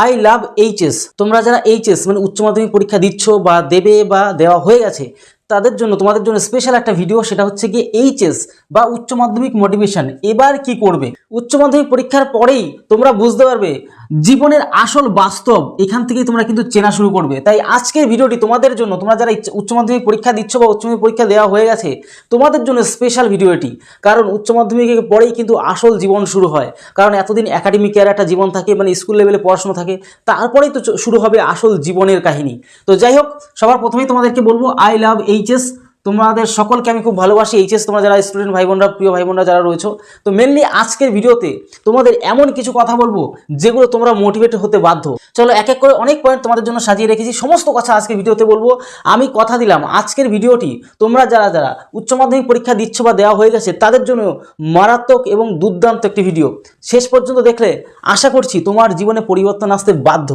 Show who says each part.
Speaker 1: I love HS. তোমরা যারা HS মানে উচ্চ মাধ্যমিক পরীক্ষা দিচ্ছ বা দেবে বা দেওয়া হয়ে গেছে তাদের জন্য তোমাদের জন্য স্পেশাল একটা ভিডিও, সেটা হচ্ছে গিয়ে এইচএস বা উচ্চ মাধ্যমিক মোটিভেশন। এবার কি করবে? উচ্চ মাধ্যমিক পরীক্ষার পরেই তোমরা বুঝতে পারবে জীবনের আসল বাস্তব, এখান থেকেই তোমরা কিন্তু চেনা শুরু করবে। তাই আজকের ভিডিওটি তোমাদের জন্য, তোমরা যারা উচ্চ মাধ্যমিক পরীক্ষা দিচ্ছ বা উচ্চ মাধ্যমিক পরীক্ষা দেওয়া হয়ে গেছে তোমাদের জন্য স্পেশাল ভিডিও এটি। কারণ উচ্চ মাধ্যমিকের পরেই কিন্তু আসল জীবন শুরু হয়। কারণ এতদিন একাডেমিকের একটা জীবন থাকে, মানে স্কুল লেভেলে পড়াশোনা থাকে, তারপরেই তো শুরু হবে আসল জীবনের কাহিনী। তো যাই হোক, সবার প্রথমেই তোমাদেরকে বলবো আই লাভ এইচএস। তোমাদের সকলকে আমি খুব ভালোবাসি। এইচএস তোমরা যারা স্টুডেন্ট ভাই বোনরা, প্রিয় ভাই বোনরা যারা রয়েছে, তো মেনলি আজকের ভিডিওতে তোমাদের এমন কিছু কথা বলবো যেগুলো তোমরা মোটিভেট হতে বাধ্য। চলো এক এক করে অনেক পয়েন্ট তোমাদের জন্য সাজিয়ে রেখেছি, সমস্ত কথা আজকের ভিডিওতে বলবো। আমি কথা দিলাম আজকের ভিডিওটি তোমরা যারা যারা উচ্চ মাধ্যমিক পরীক্ষা দিচ্ছ বা দেওয়া হয়ে গেছে তাদের জন্য মারাত্মক এবং দুর্দান্ত একটি ভিডিও। শেষ পর্যন্ত দেখলে আশা করছি তোমার জীবনে পরিবর্তন আসতে বাধ্য।